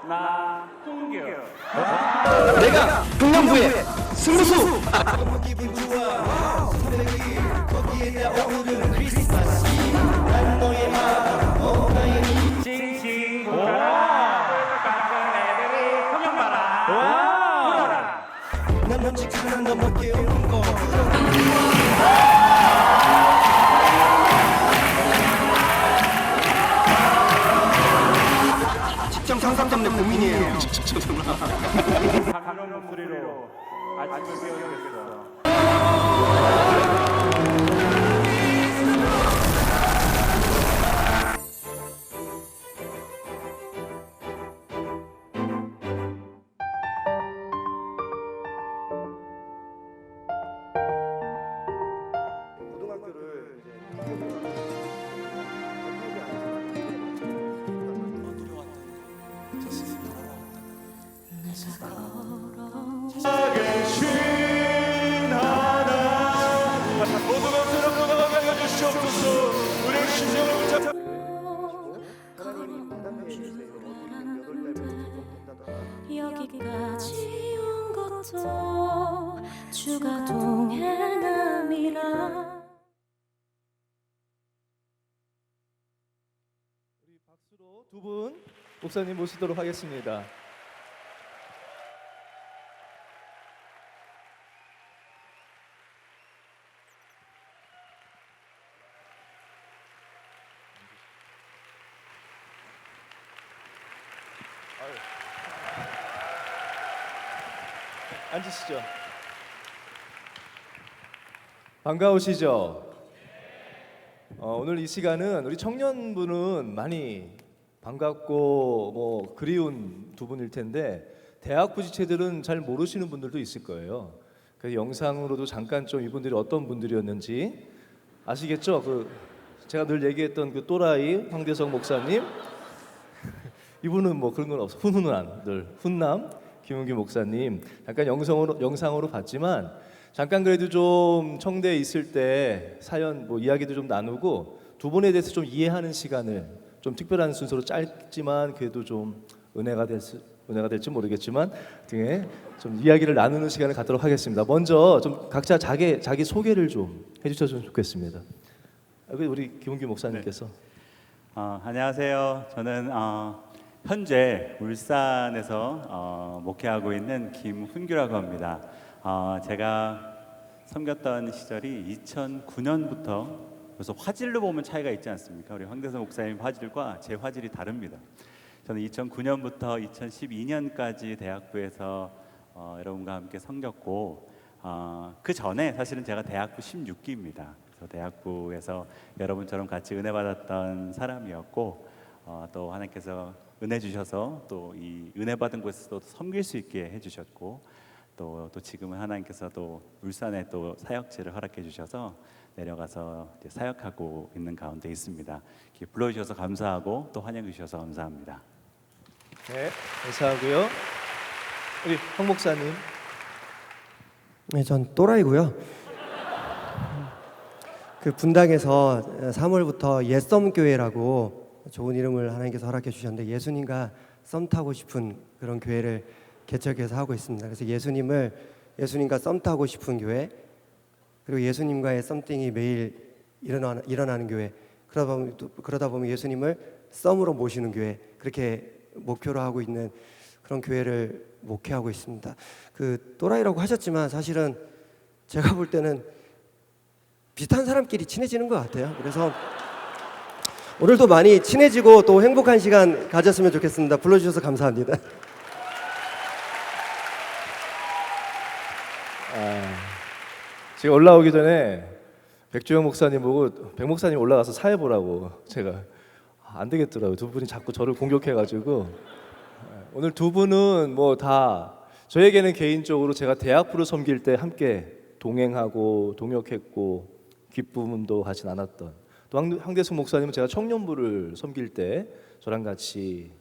나 홍규. 내가 흥남부의 승무수. 싱싱 같은 애들이 소년 봐라. 난 먼지 하나 넘어게 오는 거. 직장 상사 때문에 고민이에요. 강렬한 목소리로 아침을 깨워주겠어. 고등학교를 여기까지 온 것도 주가 동행함이라. 우리 박수로 두 분 목사님 모시도록 하겠습니다. 앉으시죠. 반가우시죠? 오늘 이 시간은 우리 청년분은 많이 반갑고 뭐 그리운 두 분일 텐데 대학부 지체들은 잘 모르시는 분들도 있을 거예요. 그래서 영상으로도 잠깐 좀 이분들이 어떤 분들이었는지 아시겠죠? 제가 늘 얘기했던 그 또라이 황대성 목사님, 이분은 뭐 그런 건 없어. 훈훈한 늘 훈남 김은규 목사님 잠깐 영상으로 봤지만 잠깐 그래도 좀 청대에 있을 때 사연 뭐 이야기도 좀 나누고 두 분에 대해서 좀 이해하는 시간을 좀 특별한 순서로 짧지만 그래도 좀 은혜가 될지 모르겠지만 등에 좀 이야기를 나누는 시간을 갖도록 하겠습니다. 먼저 좀 각자 자기 소개를 좀 해주셨으면 좋겠습니다. 우리 김은규 목사님께서. 안녕하세요. 저는 현재 울산에서 목회하고 있는 김훈규라고 합니다. 제가 섬겼던 시절이 2009년부터 그래서 화질로 보면 차이가 있지 않습니까? 우리 황대성 목사님 화질과 제 화질이 다릅니다. 저는 2009년부터 2012년까지 대학부에서 여러분과 함께 섬겼고 그 전에 사실은 제가 대학부 16기입니다. 그래서 대학부에서 여러분처럼 같이 은혜 받았던 사람이었고 또 하나님께서 은혜 주셔서 또 이 은혜 받은 곳에서도 섬길 수 있게 해주셨고 또 지금은 하나님께서 또 울산에 또 사역지를 허락해 주셔서 내려가서 이제 사역하고 있는 가운데 있습니다. 이렇게 불러주셔서 감사하고 또 환영해 주셔서 감사합니다. 네, 감사하고요. 우리 황 목사님. 네, 전 또라이고요. 그 분당에서 3월부터 옛썸 교회라고 좋은 이름을 하나님께서 허락해 주셨는데 예수님과 썸 타고 싶은 그런 교회를 개척해서 하고 있습니다. 그래서 예수님과 썸 타고 싶은 교회, 그리고 예수님과의 썸띵이 매일 일어나는 교회, 그러다 보면 예수님을 썸으로 모시는 교회, 그렇게 목표로 하고 있는 그런 교회를 목회하고 있습니다. 그 또라이라고 하셨지만 사실은 제가 볼 때는 비슷한 사람끼리 친해지는 것 같아요. 그래서 오늘도 많이 친해지고 또 행복한 시간 가졌으면 좋겠습니다. 불러주셔서 감사합니다. 제가 올라오기 전에 백주영 목사님 보고 백 목사님 올라가서 사회 보라고 제가 안 되겠더라고요. 두 분이 자꾸 저를 공격해가지고 오늘 두 분은 뭐 다 저에게는 개인적으로 제가 대학부를 섬길 때 함께 동행하고 동역했고 기쁨도 같이 나눴던 또 황대숙 목사님은 제가 청년부를 섬길 때 저랑 같이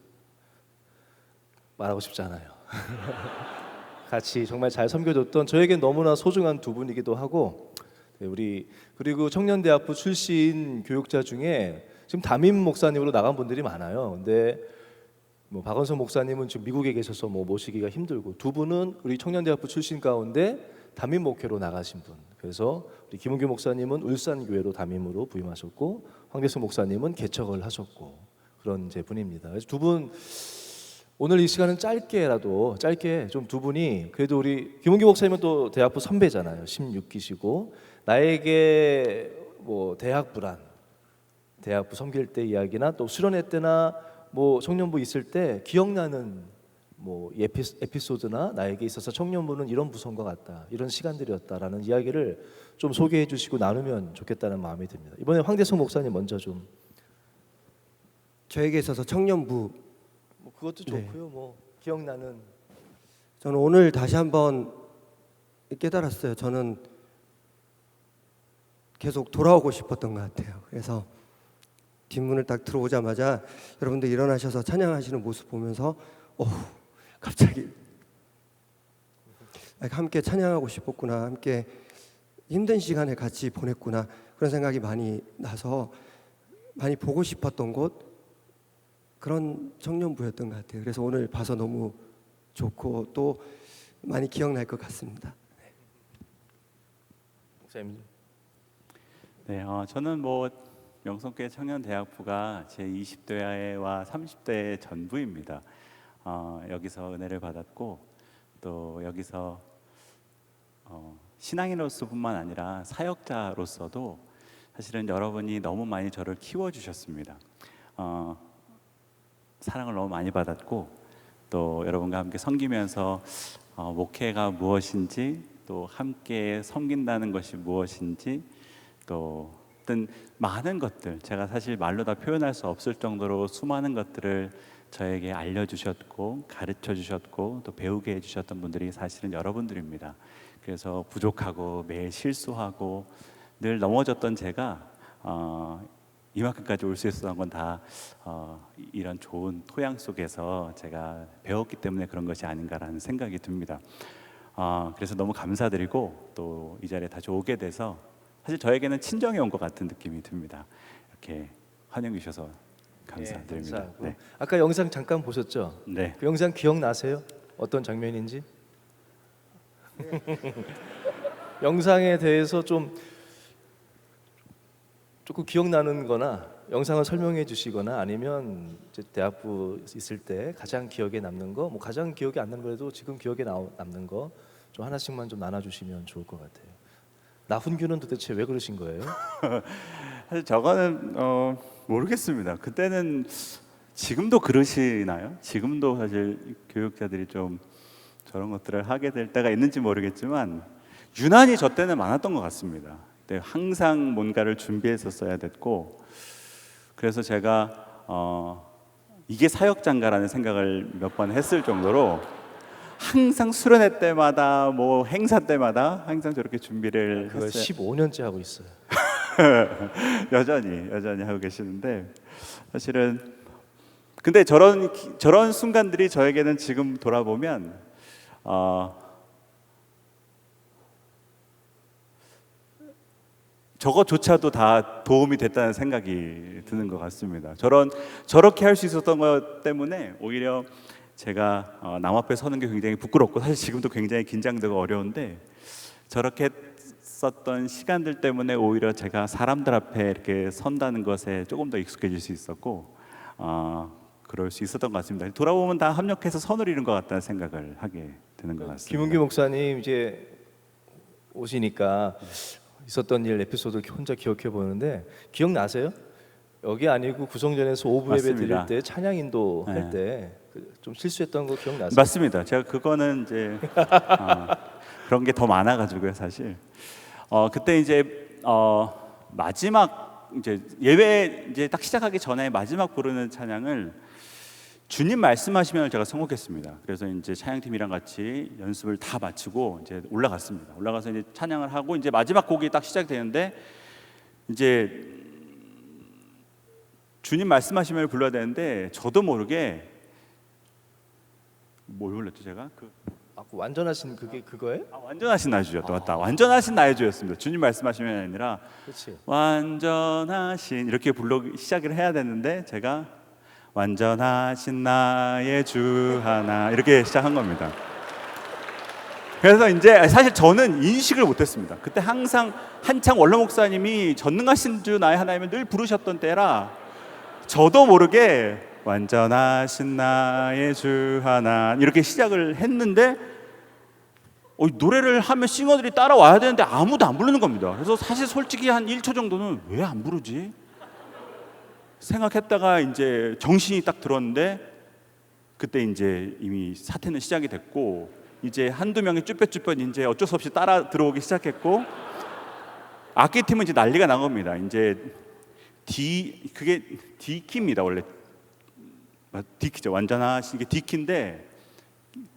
말하고 싶지 않아요. 같이 정말 잘 섬겨줬던 저에겐 너무나 소중한 두 분이기도 하고 우리 그리고 청년대학부 출신 교육자 중에 지금 담임 목사님으로 나간 분들이 많아요. 근데 뭐 박원석 목사님은 지금 미국에 계셔서 뭐 모시기가 힘들고 두 분은 우리 청년대학부 출신 가운데 담임 목회로 나가신 분. 그래서 우리 김은규 목사님은 울산교회로 담임으로 부임하셨고 황대수 목사님은 개척을 하셨고 그런 이제 분입니다. 그래서 두 분 오늘 이 시간은 짧게 좀 두 분이 그래도 우리 김은규 목사님은 또 대학부 선배잖아요. 16기시고 나에게 뭐 대학부 섬길 때 이야기나 또 수련회 때나 뭐 청년부 있을 때 기억나는 뭐 에피소드나 나에게 있어서 청년부는 이런 부서인 것 같다, 이런 시간들이었다라는 이야기를 좀 소개해 주시고 나누면 좋겠다는 마음이 듭니다. 이번에 황대성 목사님 먼저 좀. 저에게 있어서 청년부, 뭐 그것도 네. 좋고요. 뭐 기억나는. 저는 오늘 다시 한번 깨달았어요. 저는 계속 돌아오고 싶었던 것 같아요. 그래서 뒷문을 딱 들어오자마자 여러분들 일어나셔서 찬양하시는 모습 보면서 갑자기 함께 찬양하고 싶었구나, 함께 힘든 시간을 같이 보냈구나, 그런 생각이 많이 나서 많이 보고 싶었던 곳, 그런 청년부였던 것 같아요. 그래서 오늘 봐서 너무 좋고 또 많이 기억날 것 같습니다. 목사님. 네, 저는 뭐 명성교회 청년대학부가 제 20대와 30대의 전부입니다. 여기서 은혜를 받았고 또 여기서 신앙인으로서뿐만 아니라 사역자로서도 사실은 여러분이 너무 많이 저를 키워주셨습니다. 사랑을 너무 많이 받았고 또 여러분과 함께 섬기면서 목회가 무엇인지, 또 함께 섬긴다는 것이 무엇인지, 또 어떤 많은 것들, 제가 사실 말로 다 표현할 수 없을 정도로 수많은 것들을 저에게 알려주셨고 가르쳐 주셨고 또 배우게 해주셨던 분들이 사실은 여러분들입니다. 그래서 부족하고 매일 실수하고 늘 넘어졌던 제가 이만큼까지 올 수 있었던 건 다 이런 좋은 토양 속에서 제가 배웠기 때문에 그런 것이 아닌가라는 생각이 듭니다. 그래서 너무 감사드리고 또 이 자리에 다시 오게 돼서 사실 저에게는 친정에 온 것 같은 느낌이 듭니다. 이렇게 환영해 주셔서 감사드립니다. 감사하고. 네. 아까 영상 잠깐 보셨죠? 네. 그 영상 기억나세요? 어떤 장면인지? 영상에 대해서 조금 기억나는 거나 영상을 설명해 주시거나 아니면 이제 대학부 있을 때 가장 기억에 남는 거, 뭐 가장 기억에 안 남는 거라도 지금 기억에 남는 거 좀 하나씩만 좀 나눠 주시면 좋을 것 같아요. 나훈규는 도대체 왜 그러신 거예요? 사실 저거는 모르겠습니다. 그때는 지금도 그러시나요? 지금도 사실 교육자들이 좀 저런 것들을 하게 될 때가 있는지 모르겠지만 유난히 저 때는 많았던 것 같습니다. 그때 항상 뭔가를 준비했었어야 됐고, 그래서 제가 이게 사역장가라는 생각을 몇 번 했을 정도로 항상 수련회 때마다 뭐 행사 때마다 항상 저렇게 준비를 그걸 했어요. 15년째 하고 있어요. 여전히 하고 계시는데, 사실은 근데 저런 순간들이 저에게는 지금 돌아보면 저것조차도 다 도움이 됐다는 생각이 드는 것 같습니다. 저렇게 할 수 있었던 것 때문에 오히려 제가 남 앞에 서는 게 굉장히 부끄럽고, 사실 지금도 굉장히 긴장되고 어려운데, 저렇게 썼던 시간들 때문에 오히려 제가 사람들 앞에 이렇게 선다는 것에 조금 더 익숙해질 수 있었고 그럴 수 있었던 것 같습니다. 돌아보면 다 합력해서 선을 이룬 것 같다는 생각을 하게 되는 것 같습니다. 김은규 목사님 이제 오시니까 있었던 일 에피소드 혼자 기억해 보는데 기억나세요? 여기 아니고 구성전에서 오부 예배 드릴 맞습니다. 때 찬양 인도 네. 할 때 좀 실수했던 거 기억나세요? 맞습니다. 제가 그거는 이제 그런 게 더 많아가지고요, 사실. 그때 이제 마지막 이제 예배 이제 딱 시작하기 전에 마지막 부르는 찬양을 주님 말씀하시면 제가 선곡했습니다. 그래서 이제 찬양팀이랑 같이 연습을 다 마치고 이제 올라갔습니다. 올라가서 이제 찬양을 하고 이제 마지막 곡이 딱 시작되는데 이제 주님 말씀하시면 불러야 되는데 저도 모르게 뭘 불렀죠 제가? 그 완전하신 그게 그거예요? 완전하신 나의 주였다. 맞다. 완전하신 나의 주였습니다. 주님 말씀하시면 아니라 그렇지. 완전하신 이렇게 시작을 해야 되는데 제가 완전하신 나의 주 하나 이렇게 시작한 겁니다. 그래서 이제 사실 저는 인식을 못했습니다. 그때 항상 한창 원로 목사님이 전능하신 주 나의 하나님을 늘 부르셨던 때라 저도 모르게 완전하신 나의 주 하나 이렇게 시작을 했는데 노래를 하면 싱어들이 따라와야 되는데 아무도 안 부르는 겁니다. 그래서 사실 솔직히 한 1초 정도는 왜 안 부르지? 생각했다가 이제 정신이 딱 들었는데 그때 이제 이미 사태는 시작이 됐고 이제 한두 명이 쭈뼛쭈뼛 이제 어쩔 수 없이 따라 들어오기 시작했고 악기팀은 이제 난리가 난 겁니다. 이제 그게 D키입니다. 원래 D키죠. 완전하신 게 D키인데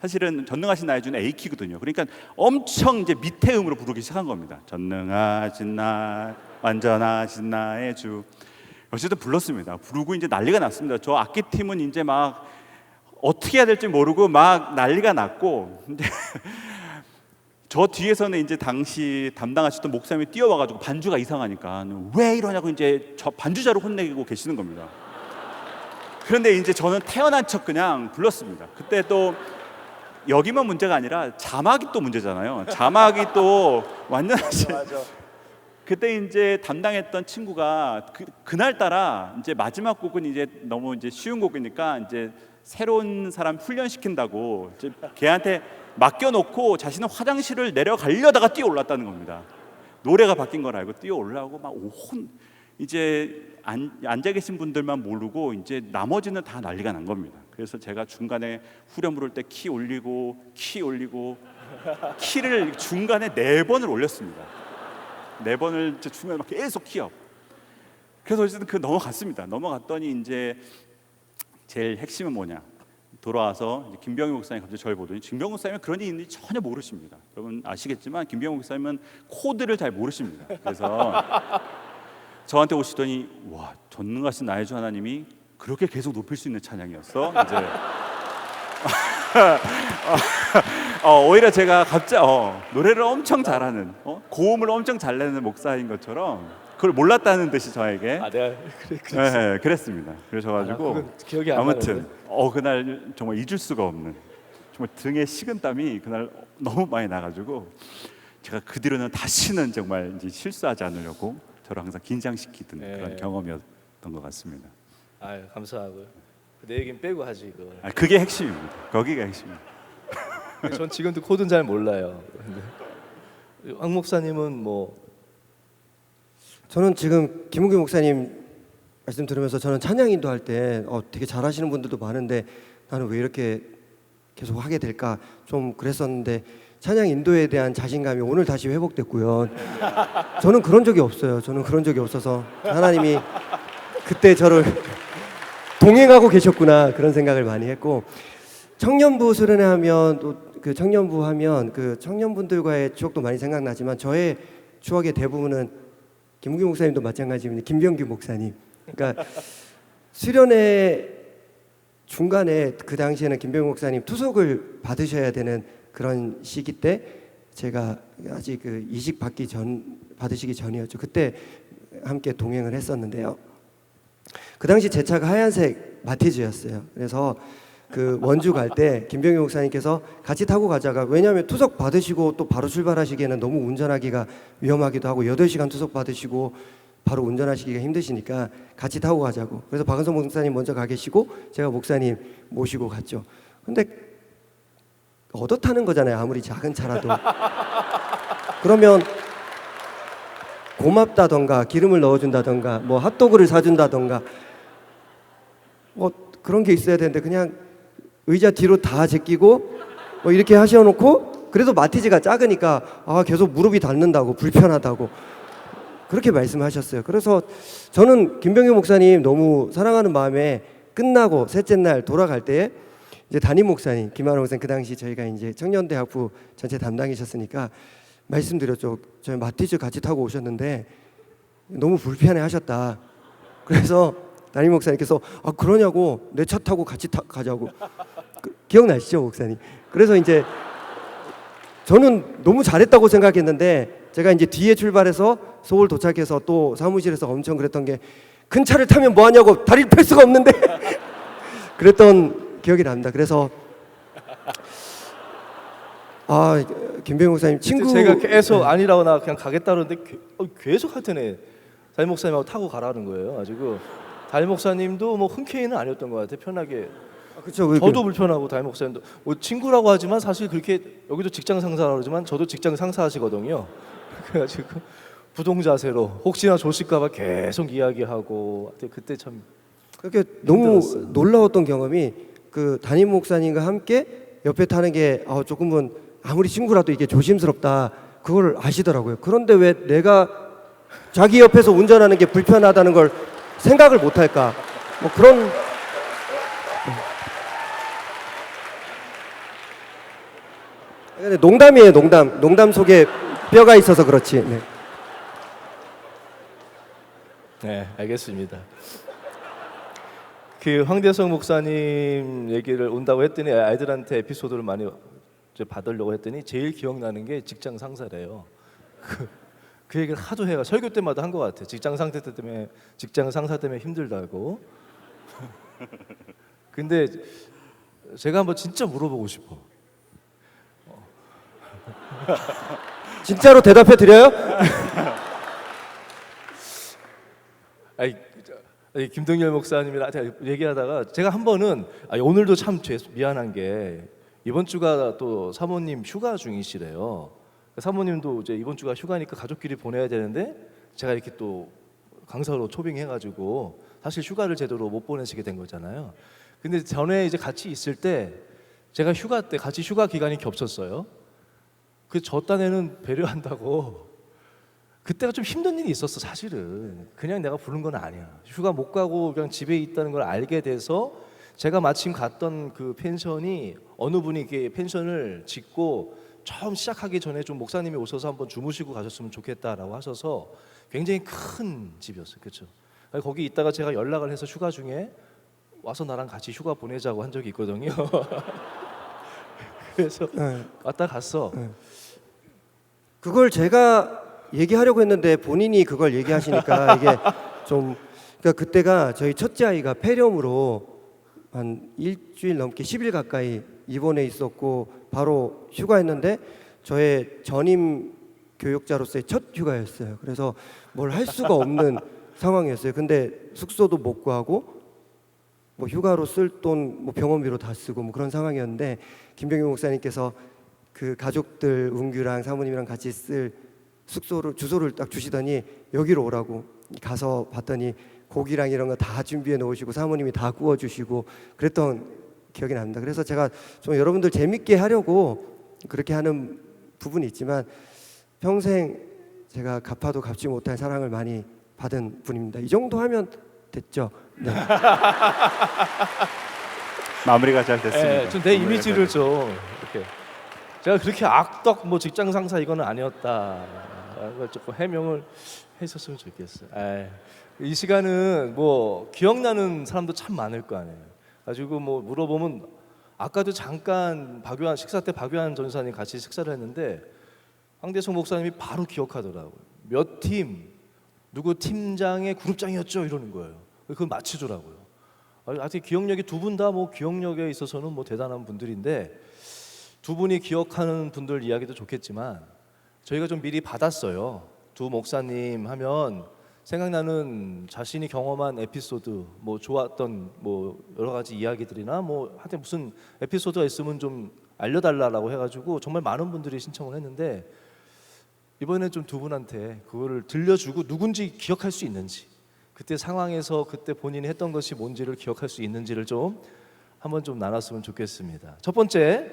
사실은 전능하신 나의 주는 A키거든요. 그러니까 엄청 이제 밑에 음으로 부르기 시작한 겁니다. 전능하신 나, 완전하신 나의 주. 어쨌든 불렀습니다. 부르고 이제 난리가 났습니다. 저 악기팀은 이제 막 어떻게 해야 될지 모르고 막 난리가 났고 저 뒤에서는 이제 당시 담당하셨던 목사님이 뛰어와가지고 반주가 이상하니까 왜 이러냐고 이제 저 반주자로 혼내고 계시는 겁니다. 그런데 이제 저는 태어난 척 그냥 불렀습니다. 그때 또 여기만 문제가 아니라 자막이 또 문제잖아요. 자막이 또 완전하신. 그때 이제 담당했던 친구가 그날따라 이제 마지막 곡은 이제 너무 이제 쉬운 곡이니까 이제 새로운 사람 훈련시킨다고 이제 걔한테 맡겨놓고 자신은 화장실을 내려가려다가 뛰어 올랐다는 겁니다. 노래가 바뀐 걸 알고 뛰어 올라오고 막 이제 앉아 계신 분들만 모르고 이제 나머지는 다 난리가 난 겁니다. 그래서 제가 중간에 후렴 부를 때 키 올리고 키를 중간에 4번을 올렸습니다. 4번을 중간에 막 계속 키업. 그래서 어쨌든 넘어갔습니다. 넘어갔더니 이제 제일 핵심은 뭐냐? 돌아와서 이제 김병희 목사님 갑자기 저를 보더니 김병희 목사님은 그런 일이 있는지 전혀 모르십니다. 여러분 아시겠지만 김병희 목사님은 코드를 잘 모르십니다. 그래서 저한테 오시더니 와 전능하신 나의 주 하나님이 그렇게 계속 높일 수 있는 찬양이었어. 이제 오히려 제가 갑자기 노래를 엄청 잘하는 고음을 엄청 잘 내는 목사인 것처럼 그걸 몰랐다는 듯이 저에게 내가 네, 그랬습니다. 그러셔가지고 그건 기억이 안 아무튼 나는데. 그날 정말 잊을 수가 없는 정말 등에 식은땀이 그날 너무 많이 나가지고 제가 그 뒤로는 다시는 정말 이제 실수하지 않으려고 저를 항상 긴장시키던 그런 경험이었던 것 같습니다. 감사하고요. 내 얘기는 빼고 하지 그거. 그게 핵심입니다. 거기가 핵심입니다. 전 지금도 코드는 잘 몰라요. 근데 황 목사님은 뭐 저는 지금 김은규 목사님 말씀 들으면서 저는 찬양 인도할 때 되게 잘하시는 분들도 많은데 나는 왜 이렇게 계속 하게 될까 좀 그랬었는데 찬양 인도에 대한 자신감이 오늘 다시 회복됐고요. 저는 그런 적이 없어요. 저는 그런 적이 없어서 하나님이 그때 저를 동행하고 계셨구나 그런 생각을 많이 했고 청년부 수련회하면 또 그 청년부 하면 그 청년분들과의 추억도 많이 생각나지만 저의 추억의 대부분은 김은규 목사님도 마찬가지입니다. 김병규 목사님. 그러니까 수련회 중간에 그 당시에는 김병규 목사님 투석을 받으셔야 되는 그런 시기 때 제가 아직 그 이식 받으시기 전이었죠. 그때 함께 동행을 했었는데요. 그 당시 제 차가 하얀색 마티즈였어요. 그래서 그 원주 갈 때 김병규 목사님께서 같이 타고 가자가 왜냐하면 투석 받으시고 또 바로 출발하시기에는 너무 운전하기가 위험하기도 하고 8시간 투석 받으시고 바로 운전하시기가 힘드시니까 같이 타고 가자고. 그래서 박은성 목사님 먼저 가 계시고 제가 목사님 모시고 갔죠. 근데 얻어 타는 거잖아요. 아무리 작은 차라도. 그러면 고맙다던가 기름을 넣어준다던가 뭐 핫도그를 사준다던가 뭐 그런 게 있어야 되는데 그냥 의자 뒤로 다 제끼고 뭐 이렇게 하셔놓고 그래도 마티즈가 작으니까 계속 무릎이 닳는다고 불편하다고 그렇게 말씀하셨어요. 그래서 저는 김병규 목사님 너무 사랑하는 마음에 끝나고 셋째 날 돌아갈 때 이제 담임 목사님 김한호 목사님 그 당시 저희가 이제 청년대학부 전체 담당이셨으니까 말씀드렸죠. 저희 마티즈 같이 타고 오셨는데 너무 불편해 하셨다. 그래서 담임 목사님께서 그러냐고 내 차 타고 같이 가자고. 기억나시죠 목사님? 그래서 이제 저는 너무 잘했다고 생각했는데 제가 이제 뒤에 출발해서 서울 도착해서 또 사무실에서 엄청 그랬던 게 큰 차를 타면 뭐하냐고 다리를 펼 수가 없는데 그랬던 기억이 납니다. 그래서 김병희 목사님 친구 제가 계속 아니라고 나 그냥 가겠다 그러는데 계속 하여튼에 담임 목사님하고 타고 가라는 거예요. 가지고 담임 목사님도 뭐 흔쾌히는 아니었던 것 같아요. 편하게. 그렇죠. 저도 불편하고 담임 목사님도 뭐 친구라고 하지만 사실 그렇게 여기도 직장 상사라고 그러지만 저도 직장 상사하시거든요. 그래가지고 부동 자세로 혹시나 조실까봐 계속 이야기하고 그때 참 그렇게 너무 힘들었어요. 놀라웠던 경험이 그 담임 목사님과 함께 옆에 타는 게 조금은 아무리 친구라도 이게 조심스럽다 그걸 아시더라고요. 그런데 왜 내가 자기 옆에서 운전하는 게 불편하다는 걸 생각을 못 할까? 뭐 그런 근데 농담이에요, 농담. 농담 속에 뼈가 있어서 그렇지. 네. 네, 알겠습니다. 그 황대성 목사님 얘기를 온다고 했더니 아이들한테 에피소드를 많이 이제 받으려고 했더니 제일 기억나는 게 직장 상사래요. 그 얘기를 하도 해가 설교 때마다 한 것 같아요. 직장 상사 때문에 힘들다고. 근데 제가 한번 진짜 물어보고 싶어. 진짜로 대답해 드려요? 아니, 김동열 목사님이랑 제가 얘기하다가 제가 한 번은 오늘도 참 미안한 게 이번 주가 또 사모님 휴가 중이시래요. 사모님도 이제 이번 주가 휴가니까 가족끼리 보내야 되는데 제가 이렇게 또 강사로 초빙해가지고 사실 휴가를 제대로 못 보내시게 된 거잖아요. 근데 전에 이제 같이 있을 때 제가 휴가 때 같이 휴가 기간이 겹쳤어요. 그 저 딴에는 배려한다고 그때가 좀 힘든 일이 있었어. 사실은 그냥 내가 부른 건 아니야. 휴가 못 가고 그냥 집에 있다는 걸 알게 돼서 제가 마침 갔던 그 펜션이 어느 분이 이렇게 펜션을 짓고 처음 시작하기 전에 좀 목사님이 오셔서 한번 주무시고 가셨으면 좋겠다라고 하셔서 굉장히 큰 집이었어요. 그렇죠? 거기 있다가 제가 연락을 해서 휴가 중에 와서 나랑 같이 휴가 보내자고 한 적이 있거든요. 그래서 네. 왔다 갔어. 네. 그걸 제가 얘기하려고 했는데 본인이 그걸 얘기하시니까 이게 좀 그러니까 그때가 저희 첫째 아이가 폐렴으로 한 일주일 넘게 10일 가까이 입원해 있었고 바로 휴가했는데 저의 전임 교육자로서의 첫 휴가였어요. 그래서 뭘 할 수가 없는 상황이었어요. 근데 숙소도 못 구하고 뭐 휴가로 쓸 돈 뭐 병원비로 다 쓰고 뭐 그런 상황이었는데 김병희 목사님께서 그 가족들 은규랑 사모님이랑 같이 쓸 숙소를 주소를 딱 주시더니 여기로 오라고 가서 봤더니 고기랑 이런 거 다 준비해 놓으시고 사모님이 다 구워 주시고 그랬던 기억이 납니다. 그래서 제가 좀 여러분들 재밌게 하려고 그렇게 하는 부분이 있지만 평생 제가 갚아도 갚지 못할 사랑을 많이 받은 분입니다. 이 정도 하면 됐죠. 네. 마무리가 잘 됐습니다. 네, 좀 내 이미지를 좀 이렇게 제가 그렇게 악덕 뭐 직장 상사 이거는 아니었다. 조금 해명을 했었으면 좋겠어요. 이 시간은 뭐 기억나는 사람도 참 많을 거 아니에요. 가지고 뭐 물어보면 아까도 잠깐 박유한 식사 때 박유한 전사님 같이 식사를 했는데 황대성 목사님이 바로 기억하더라고요. 몇 팀 누구 팀장의 그룹장이었죠 이러는 거예요. 그걸 맞추더라고요. 아직 기억력이 두 분 다 뭐 기억력에 있어서는 뭐 대단한 분들인데 두 분이 기억하는 분들 이야기도 좋겠지만 저희가 좀 미리 받았어요. 두 목사님 하면 생각나는 자신이 경험한 에피소드, 뭐 좋았던 뭐 여러 가지 이야기들이나 뭐 하여튼 무슨 에피소드가 있으면 좀 알려달라고 해가지고 정말 많은 분들이 신청을 했는데 이번에 좀 두 분한테 그거를 들려주고 누군지 기억할 수 있는지 그때 상황에서 그때 본인이 했던 것이 뭔지를 기억할 수 있는지를 좀 한번 좀 나눴으면 좋겠습니다. 첫 번째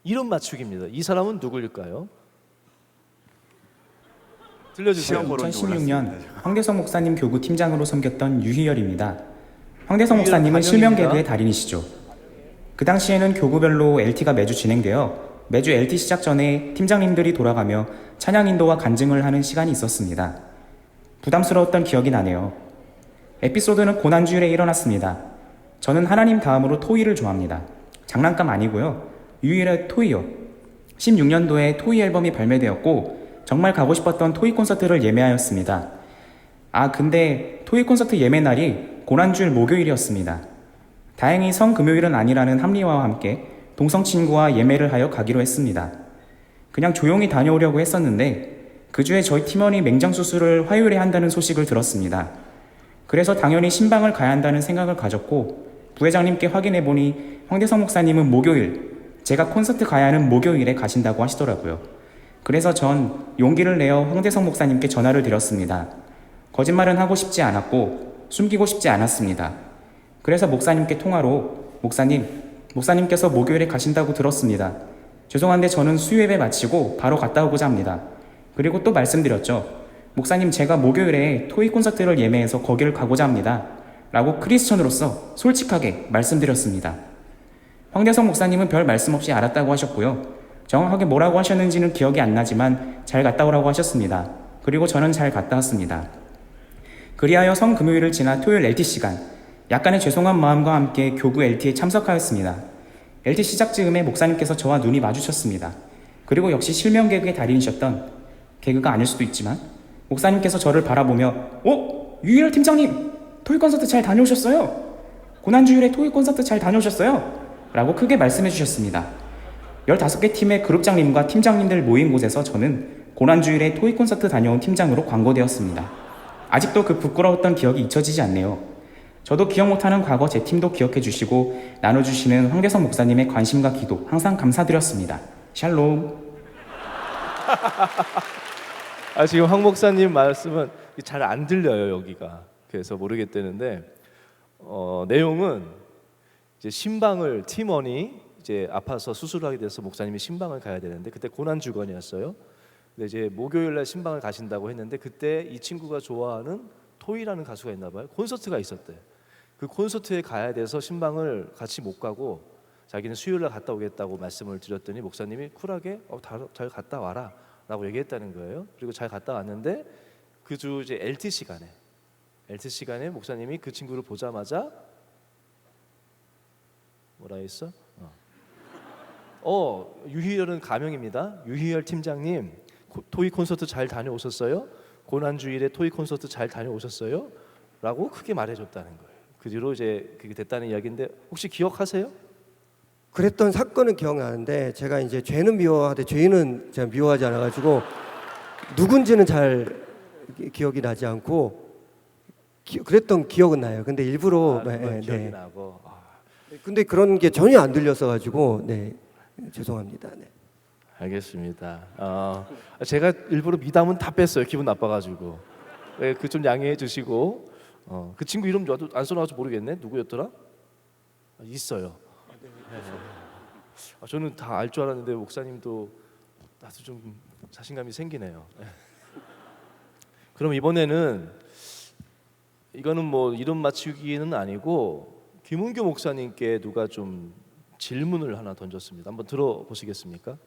이름 맞추기입니다. 이 사람은 누구일까요? 들려주세요. 2016년 황대성 목사님 교구 팀장으로 섬겼던 유희열입니다. 황대성 목사님은 실명계도의 달인이시죠. 그 당시에는 교구별로 LT가 매주 진행되어 매주 LT 시작 전에 팀장님들이 돌아가며 찬양 인도와 간증을 하는 시간이 있었습니다. 부담스러웠던 기억이 나네요. 에피소드는 고난주일에 일어났습니다. 저는 하나님 다음으로 토이를 좋아합니다. 장난감 아니고요. 유일의 토이요. 16년도에 토이 앨범이 발매되었고 정말 가고 싶었던 토이 콘서트를 예매하였습니다. 근데 토이 콘서트 예매 날이 고난주일 목요일이었습니다. 다행히 성금요일은 아니라는 합리화와 함께 동성 친구와 예매를 하여 가기로 했습니다. 그냥 조용히 다녀오려고 했었는데 그 주에 저희 팀원이 맹장 수술을 화요일에 한다는 소식을 들었습니다. 그래서 당연히 신방을 가야 한다는 생각을 가졌고 부회장님께 확인해 보니 황대성 목사님은 목요일, 제가 콘서트 가야 하는 목요일에 가신다고 하시더라고요. 그래서 전 용기를 내어 황대성 목사님께 전화를 드렸습니다. 거짓말은 하고 싶지 않았고 숨기고 싶지 않았습니다. 그래서 목사님께 통화로 목사님께서 목요일에 가신다고 들었습니다. 죄송한데 저는 수요예배 마치고 바로 갔다 오고자 합니다. 그리고 또 말씀드렸죠. 목사님, 제가 목요일에 토이 콘서트를 예매해서 거기를 가고자 합니다. 라고 크리스천으로서 솔직하게 말씀드렸습니다. 황대성 목사님은 별 말씀 없이 알았다고 하셨고요. 정확하게 뭐라고 하셨는지는 기억이 안 나지만 잘 갔다 오라고 하셨습니다. 그리고 저는 잘 갔다 왔습니다. 그리하여 성금요일을 지나 토요일 LT 시간, 약간의 죄송한 마음과 함께 교구 LT에 참석하였습니다. LT 시작 즈음에 목사님께서 저와 눈이 마주쳤습니다. 그리고 역시 실명 개그의 달인이셨던, 개그가 아닐 수도 있지만 목사님께서 저를 바라보며 유희열 팀장님! 토이 콘서트 잘 다녀오셨어요? 고난주일에 토이 콘서트 잘 다녀오셨어요? 라고 크게 말씀해 주셨습니다. 15개 팀의 그룹장님과 팀장님들 모인 곳에서 저는 고난주일에 토이 콘서트 다녀온 팀장으로 광고되었습니다. 아직도 그 부끄러웠던 기억이 잊혀지지 않네요. 저도 기억 못하는 과거 제 팀도 기억해 주시고 나눠주시는 황대성 목사님의 관심과 기도 항상 감사드렸습니다. 샬롬. 지금 황 목사님 말씀은 잘 안 들려요, 여기가. 그래서 모르겠다는데 내용은 이제 신방을 팀원이 이제 아파서 수술을 하게 돼서 목사님이 신방을 가야 되는데 그때 고난 주간이었어요. 근데 이제 목요일 날 신방을 가신다고 했는데 그때 이 친구가 좋아하는 토이라는 가수가 있나 봐요. 콘서트가 있었대. 그 콘서트에 가야 돼서 신방을 같이 못 가고 자기는 수요일 날 갔다 오겠다고 말씀을 드렸더니 목사님이 쿨하게 잘 갔다 와라 라고 얘기했다는 거예요. 그리고 잘 갔다 왔는데 그 주 이제 LT 시간에 목사님이 그 친구를 보자마자 뭐라 했어? 유희열은 가명입니다. 유희열 팀장님, 토이 콘서트 잘 다녀오셨어요? 고난주일에 토이 콘서트 잘 다녀오셨어요? 라고 크게 말해줬다는 거예요. 그 뒤로 이제 그게 됐다는 이야기인데 혹시 기억하세요? 그랬던 사건은 기억나는데 제가 이제 죄는 미워하되 죄인은 제가 미워하지 않아가지고 누군지는 잘 기억이 나지 않고 그랬던 기억은 나요. 근데 일부러 기억이 나고. 근데 그런 게 전혀 안 들렸어 가지고 죄송합니다. 네. 알겠습니다. 제가 일부러 미담은 다 뺐어요. 기분 나빠가지고. 그 좀 양해해 주시고. 그 친구 이름 저도 안 써놔서 모르겠네. 누구였더라? 있어요. 저는 다 알 줄 알았는데 목사님도 나도 좀 자신감이 생기네요. 그럼 이번에는 이거는 뭐 이름 맞추기는 아니고 김은교 목사님께 누가 좀 질문을 하나 던졌습니다. 한번 들어보시겠습니까?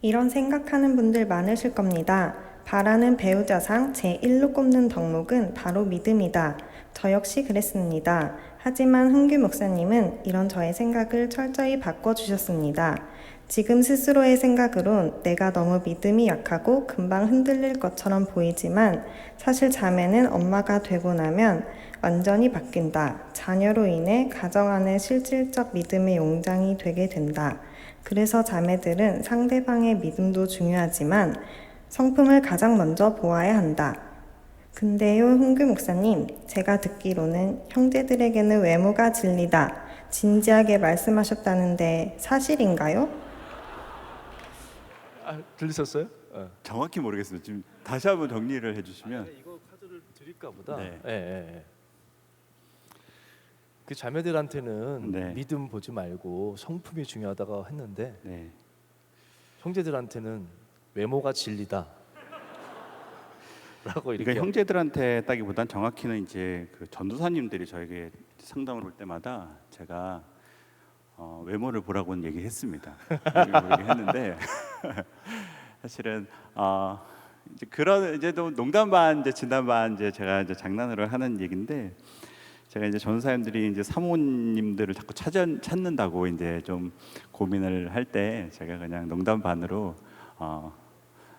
이런 생각하는 분들 많으실 겁니다. 바라는 배우자상 제1로 꼽는 덕목은 바로 믿음이다. 저 역시 그랬습니다. 하지만 흥규 목사님은 이런 저의 생각을 철저히 바꿔주셨습니다. 지금 스스로의 생각으론 내가 너무 믿음이 약하고 금방 흔들릴 것처럼 보이지만 사실 자매는 엄마가 되고 나면 완전히 바뀐다. 자녀로 인해 가정 안에 실질적 믿음의 용장이 되게 된다. 그래서 자매들은 상대방의 믿음도 중요하지만 성품을 가장 먼저 보아야 한다. 근데요, 흥규 목사님, 제가 듣기로는 형제들에게는 외모가 진리다. 진지하게 말씀하셨다는데 사실인가요? 들리셨어요? 정확히 모르겠습니다. 지금 다시 한번 정리를 해주시면. 이거 카드를 드릴까 보다. 네. 그 자매들한테는 네. 믿음 보지 말고 성품이 중요하다고 했는데 네. 형제들한테는 외모가 진리다. 라고 이렇게. 그러니까 형제들한테 따기보단 정확히는 이제 그 전도사님들이 저에게 상담을 올 때마다 제가 외모를 보라고는 얘기했습니다. 얘기했는데 사실은 이제 그런 이제도 농담 반 이제 진담 반 이제 제가 이제 장난으로 하는 얘기인데 제가 이제 전도사님들이 이제 사모님들을 자꾸 찾는다고 이제 좀 고민을 할 때 제가 그냥 농담 반으로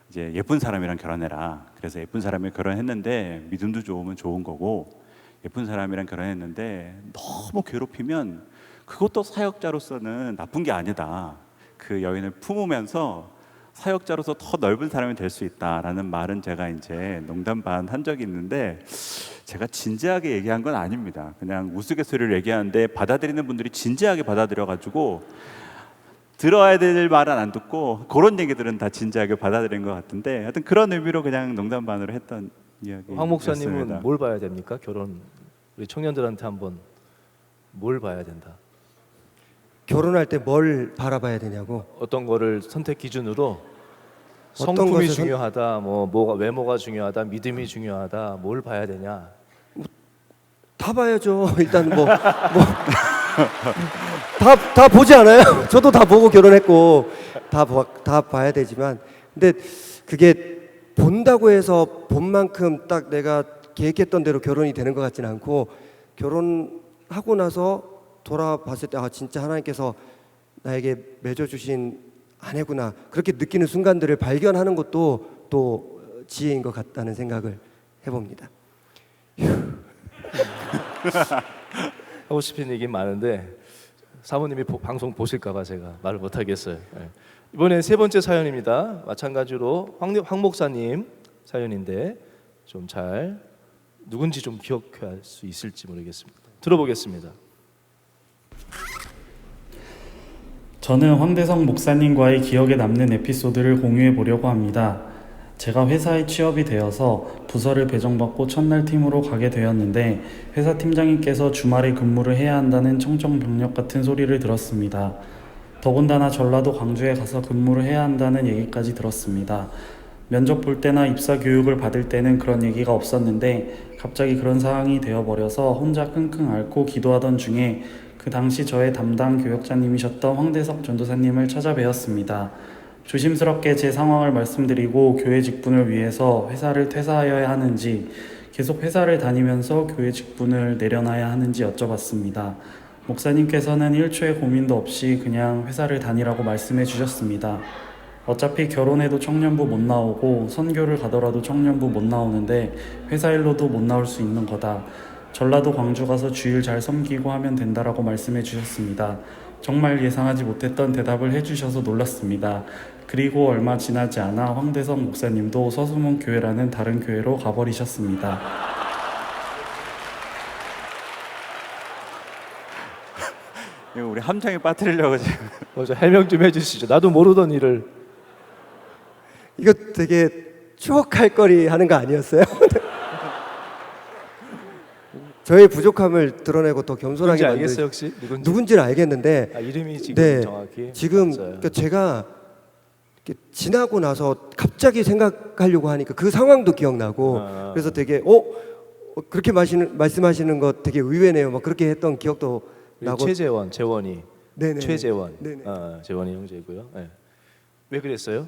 이제 예쁜 사람이랑 결혼해라. 그래서 예쁜 사람이 결혼했는데 믿음도 좋으면 좋은 거고 예쁜 사람이랑 결혼했는데 너무 괴롭히면 그것도 사역자로서는 나쁜 게 아니다. 그 여인을 품으면서 사역자로서 더 넓은 사람이 될 수 있다라는 말은 제가 이제 농담 반 한 적이 있는데 제가 진지하게 얘기한 건 아닙니다. 그냥 우스갯소리를 얘기하는데 받아들이는 분들이 진지하게 받아들여가지고 들어야 될 말은 안 듣고 그런 얘기들은 다 진지하게 받아들인 것 같은데 하여튼 그런 의미로 그냥 농담 반으로 했던 이야기. 황 목사님은 뭘 봐야 됩니까? 결혼 우리 청년들한테 한번 뭘 봐야 된다. 결혼할 때 뭘 바라봐야 되냐고. 어떤 거를 선택 기준으로 어떤 성품이 것을 중요하다, 뭐가 외모가 중요하다, 믿음이 중요하다, 뭘 봐야 되냐? 다 봐야죠. 일단 다 보지 않아요? 저도 다 보고 결혼했고 다 봐야 되지만 근데 그게 본다고 해서 본 만큼 딱 내가 계획했던 대로 결혼이 되는 것 같지는 않고 결혼하고 나서 돌아봤을 때 아 진짜 하나님께서 나에게 맺어주신 아내구나 그렇게 느끼는 순간들을 발견하는 것도 또 지혜인 것 같다는 생각을 해봅니다. 하고 싶은 얘기 많은데 사모님이 방송 보실까봐 제가 말을 못하겠어요. 예. 이번에 세 번째 사연입니다. 마찬가지로 황 목사님 사연인데 좀 잘 누군지 좀 기억할 수 있을지 모르겠습니다. 들어보겠습니다. 저는 황대성 목사님과의 기억에 남는 에피소드를 공유해 보려고 합니다. 제가 회사에 취업이 되어서 부서를 배정받고 첫날 팀으로 가게 되었는데 회사 팀장님께서 주말에 근무를 해야 한다는 청정병력 같은 소리를 들었습니다. 더군다나 전라도 광주에 가서 근무를 해야 한다는 얘기까지 들었습니다. 면접 볼 때나 입사 교육을 받을 때는 그런 얘기가 없었는데 갑자기 그런 상황이 되어버려서 혼자 끙끙 앓고 기도하던 중에 그 당시 저의 담당 교역자님이셨던 황대석 전도사님을 찾아뵈었습니다. 조심스럽게 제 상황을 말씀드리고 교회 직분을 위해서 회사를 퇴사하여야 하는지 계속 회사를 다니면서 교회 직분을 내려놔야 하는지 여쭤봤습니다. 목사님께서는 1초의 고민도 없이 그냥 회사를 다니라고 말씀해 주셨습니다. 어차피 결혼해도 청년부 못 나오고 선교를 가더라도 청년부 못 나오는데 회사 일로도 못 나올 수 있는 거다. 전라도 광주 가서 주일 잘 섬기고 하면 된다라고 말씀해 주셨습니다. 정말 예상하지 못했던 대답을 해주셔서 놀랐습니다. 그리고 얼마 지나지 않아 황대성 목사님도 서수문 교회라는 다른 교회로 가버리셨습니다. 이거 우리 함정에 빠뜨리려고 지금. 먼저 해명 좀 해주시죠. 나도 모르던 일을. 이거 되게 추억할 거리 하는 거 아니었어요? 저의 부족함을 드러내고 더 겸손하게 누군지 알겠어요 혹시? 누군지는 알겠는데 이름이 지금 네, 정확히 지금 맞아요. 그러니까 제가 이렇게 지나고 나서 갑자기 생각하려고 하니까 그 상황도 기억나고 그래서 되게 그렇게 말씀하시는 거 되게 의외네요. 막 그렇게 했던 기억도 나고. 재원이 네네. 최재원 네네. 재원이 형제고요. 네. 왜 그랬어요?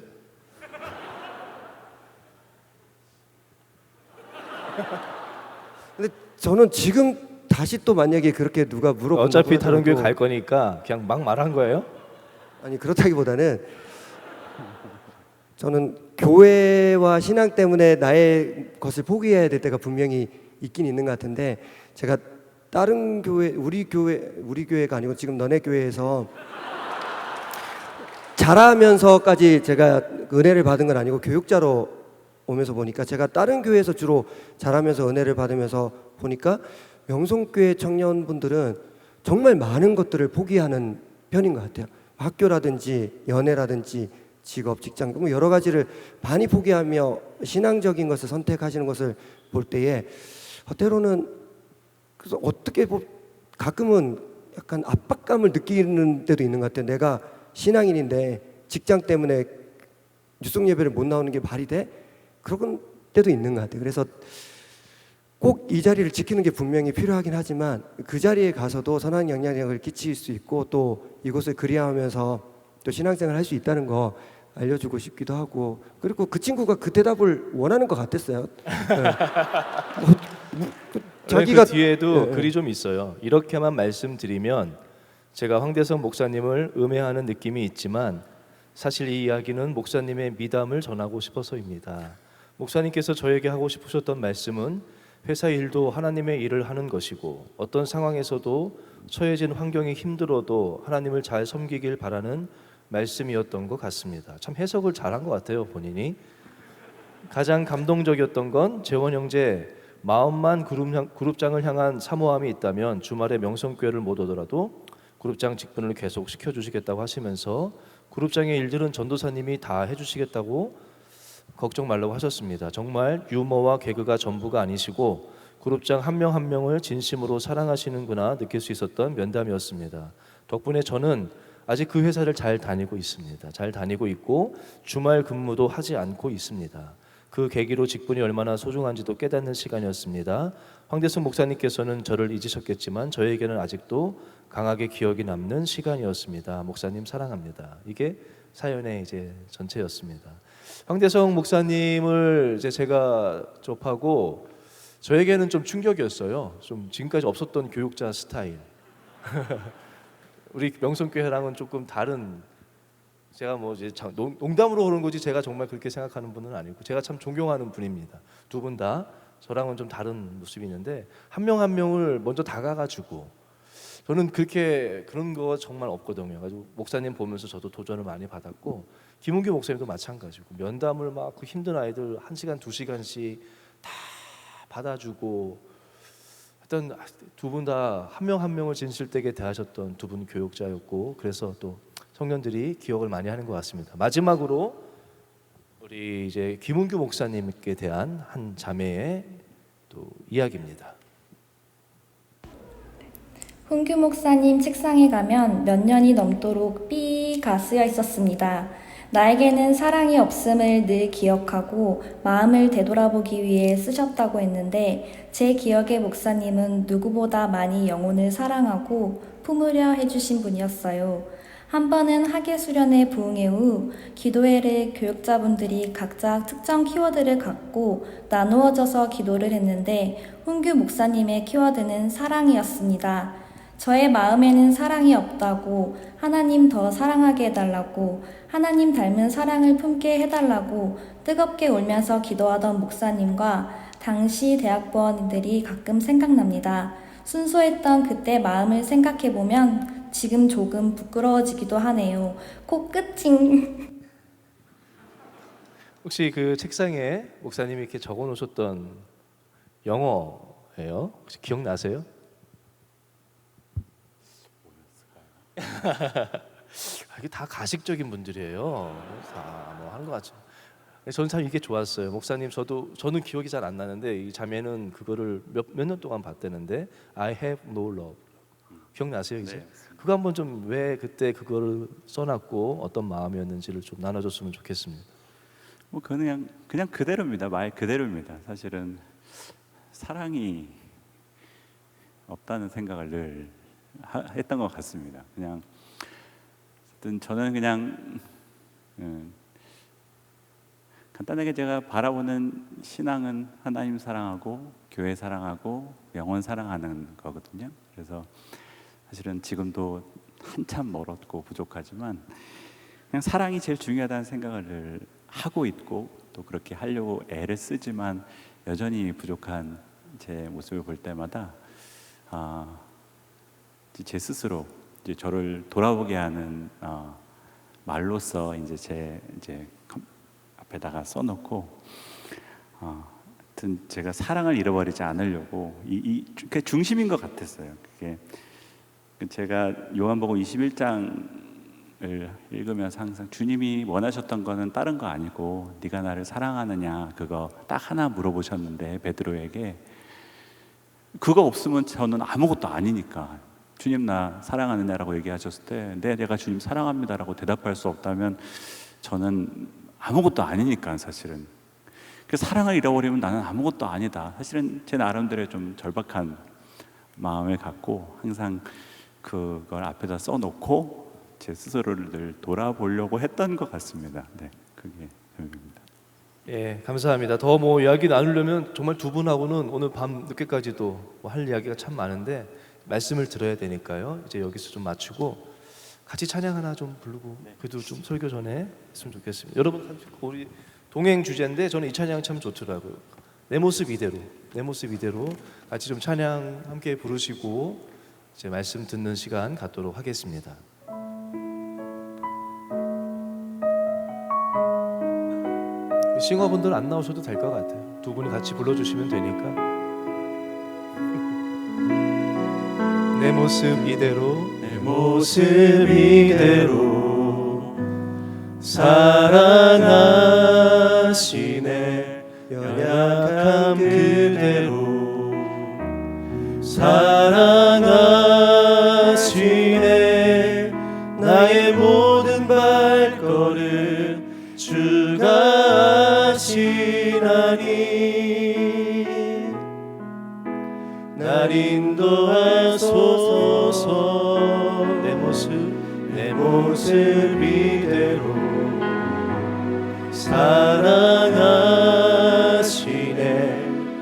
근데 저는 지금 다시 또 만약에 그렇게 누가 물어본다고 어차피 다른 교회 하더라도 갈 거니까 그냥 막 말한 거예요? 아니 그렇다기보다는 저는 교회와 신앙 때문에 나의 것을 포기해야 될 때가 분명히 있긴 있는 것 같은데 제가 다른 교회 우리 교회가 아니고 지금 너네 교회에서 자라면서까지 제가 은혜를 받은 건 아니고 교육자로 오면서 보니까 제가 다른 교회에서 주로 자라면서 은혜를 받으면서 보니까 명성교회 청년분들은 정말 많은 것들을 포기하는 편인 것 같아요. 학교라든지 연애라든지 직업, 직장 뭐 여러 가지를 많이 포기하며 신앙적인 것을 선택하시는 것을 볼 때에 때로는 그래서 어떻게 가끔은 약간 압박감을 느끼는 때도 있는 것 같아요. 내가 신앙인인데 직장 때문에 유숙 예배를 못 나오는 게 말이 돼? 그런 때도 있는 것 같아요. 그래서 꼭 이 자리를 지키는 게 분명히 필요하긴 하지만 그 자리에 가서도 선한 영향력을 끼칠 수 있고 또 이곳을 그리워하면서 또 신앙생활을 할 수 있다는 거 알려주고 싶기도 하고 그리고 그 친구가 그 대답을 원하는 것 같았어요. 자기가 그 뒤에도 글이 좀 있어요. 이렇게만 말씀드리면 제가 황대성 목사님을 음해하는 느낌이 있지만 사실 이 이야기는 목사님의 미담을 전하고 싶어서입니다. 목사님께서 저에게 하고 싶으셨던 말씀은 회사 일도 하나님의 일을 하는 것이고 어떤 상황에서도 처해진 환경이 힘들어도 하나님을 잘 섬기길 바라는 말씀이었던 것 같습니다. 참 해석을 잘한 것 같아요, 본인이. 가장 감동적이었던 건 재원 형제 마음만 그룹장을 향한 사모함이 있다면 주말에 명성교회를 못 오더라도 그룹장 직분을 계속 시켜주시겠다고 하시면서 그룹장의 일들은 전도사님이 다 해주시겠다고 걱정 말라고 하셨습니다. 정말 유머와 개그가 전부가 아니시고 그룹장 한 명 한 명을 진심으로 사랑하시는구나 느낄 수 있었던 면담이었습니다. 덕분에 저는 아직 그 회사를 잘 다니고 있습니다. 잘 다니고 있고 주말 근무도 하지 않고 있습니다. 그 계기로 직분이 얼마나 소중한지도 깨닫는 시간이었습니다. 황대순 목사님께서는 저를 잊으셨겠지만 저에게는 아직도 강하게 기억이 남는 시간이었습니다. 목사님 사랑합니다. 이게 사연의 이제 전체였습니다. 황대성 목사님을 이제 제가 접하고 저에게는 좀 충격이었어요. 좀 지금까지 없었던 교육자 스타일. 우리 명성교회랑은 조금 다른. 제가 뭐 이제 농담으로 그런 거지 제가 정말 그렇게 생각하는 분은 아니고 제가 참 존경하는 분입니다. 두 분 다 저랑은 좀 다른 모습이 있는데 한 명 한 명을 먼저 다가가지고 저는 그런 거 정말 없거든요. 가지고 목사님 보면서 저도 도전을 많이 받았고 김은규 목사님도 마찬가지고 면담을 막 그 힘든 아이들 1시간 2시간씩 다 받아주고 하여튼 두 분 다 한 명 한 명을 진실되게 대하셨던 두 분 교육자였고 그래서 또 청년들이 기억을 많이 하는 것 같습니다. 마지막으로 우리 이제 김은규 목사님께 대한 한 자매의 또 이야기입니다. 훈규 목사님 책상에 가면 몇 년이 넘도록 삐가 쓰여 있었습니다. 나에게는 사랑이 없음을 늘 기억하고 마음을 되돌아보기 위해 쓰셨다고 했는데 제 기억의 목사님은 누구보다 많이 영혼을 사랑하고 품으려 해주신 분이었어요. 한 번은 학예 수련회 부흥회 후 기도회를 교육자분들이 각자 특정 키워드를 갖고 나누어져서 기도를 했는데 훈규 목사님의 키워드는 사랑이었습니다. 저의 마음에는 사랑이 없다고 하나님 더 사랑하게 해달라고 하나님 닮은 사랑을 품게 해달라고 뜨겁게 울면서 기도하던 목사님과 당시 대학부원들이 가끔 생각납니다. 순수했던 그때 마음을 생각해보면 지금 조금 부끄러워지기도 하네요. 코끝칭. 혹시 그 책상에 목사님이 이렇게 적어 놓으셨던 영어예요? 혹시 기억나세요? 이게 다 가식적인 분들이에요. 다 뭐 하는 것 같죠. 저는 참 이게 좋았어요. 목사님 저는 기억이 잘 안 나는데 이 자매는 그거를 몇 년 동안 봤다는데 I have no love. 기억나세요 이제? 네. 그거 한번 좀 왜 그때 그거를 써놨고 어떤 마음이었는지를 좀 나눠줬으면 좋겠습니다. 뭐 그냥 그대로입니다. 말 그대로입니다. 사실은 사랑이 없다는 생각을 늘 했던 것 같습니다. 그냥 저는 그냥 간단하게 제가 바라보는 신앙은 하나님 사랑하고 교회 사랑하고 영혼 사랑하는 거거든요. 그래서 사실은 지금도 한참 멀었고 부족하지만 그냥 사랑이 제일 중요하다는 생각을 하고 있고 또 그렇게 하려고 애를 쓰지만 여전히 부족한 제 모습을 볼 때마다 제 스스로 이제 저를 돌아보게 하는 말로써 이제 앞에다가 써놓고 하여튼 제가 사랑을 잃어버리지 않으려고 그게 중심인 것 같았어요. 그게 제가 요한복음 21장을 읽으면서 항상 주님이 원하셨던 거는 다른 거 아니고 네가 나를 사랑하느냐 그거 딱 하나 물어보셨는데 베드로에게 그거 없으면 저는 아무것도 아니니까 주님 나 사랑하느냐라고 얘기하셨을 때 내가 주님 사랑합니다라고 대답할 수 없다면 저는 아무것도 아니니까 사실은 그 사랑을 잃어버리면 나는 아무것도 아니다. 사실은 제 나름대로의 좀 절박한 마음을 갖고 항상 그걸 앞에다 써놓고 제 스스로를 늘 돌아보려고 했던 것 같습니다. 네, 그게 제목입니다. 예, 감사합니다. 더 뭐 이야기 나누려면 정말 두 분하고는 오늘 밤 늦게까지도 할 이야기가 참 많은데 말씀을 들어야 되니까요. 이제 여기서 좀 마치고 같이 찬양 하나 좀 부르고 그래도 좀 설교 전에 했으면 좋겠습니다. 여러분 우리 동행 주제인데 저는 이 찬양 참 좋더라고요. 내 모습 이대로, 내 모습 이대로 같이 좀 찬양 함께 부르시고 이제 말씀 듣는 시간 갖도록 하겠습니다. 싱어분들 안 나오셔도 될 것 같아요. 두 분이 같이 불러주시면 되니까. 내 모습 이대로, 내 모습 이대로 사랑하시네. 연약함 그대로 사랑하시네. 나의 모든 발걸음 주가 하시나니 날 인도하소서. 내 모습 이대로 사랑하시네.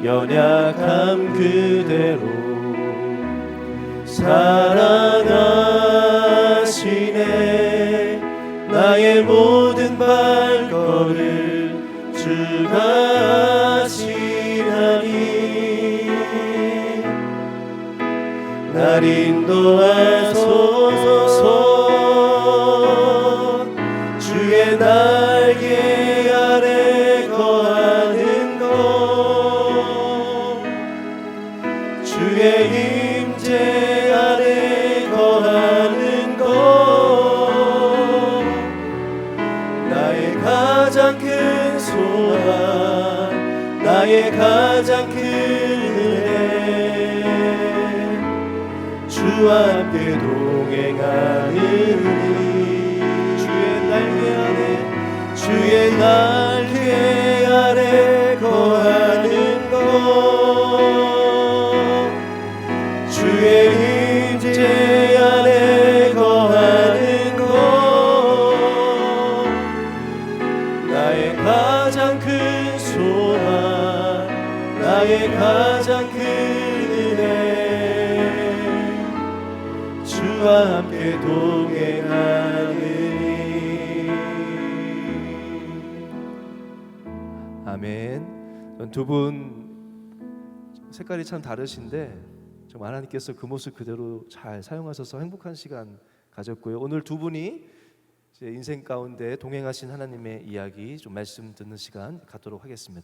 연약함 그대로 사랑하시네. 나의 모든 발걸음 주가 하시나니 날 인도하소서. 주의 날개 아래 거하는 것, 주의 임재 아래 거하는 것, 나의 가장 큰 소망, 나의 가장 큰 은혜, 주와 함께 동행하느니 주의 날개 아래 거하는 것, 주의 임재 아래 거하는 것, 나의 가장 큰 소망, 나의 가장 큰 은혜, 주와 함께 동행하느니. 아멘. 두 분 색깔이 참 다르신데 정말 하나님께서 그 모습 그대로 잘 사용하셔서 행복한 시간 가졌고요. 오늘 두 분이 이제 인생 가운데 동행하신 하나님의 이야기 좀 말씀 듣는 시간 갖도록 하겠습니다.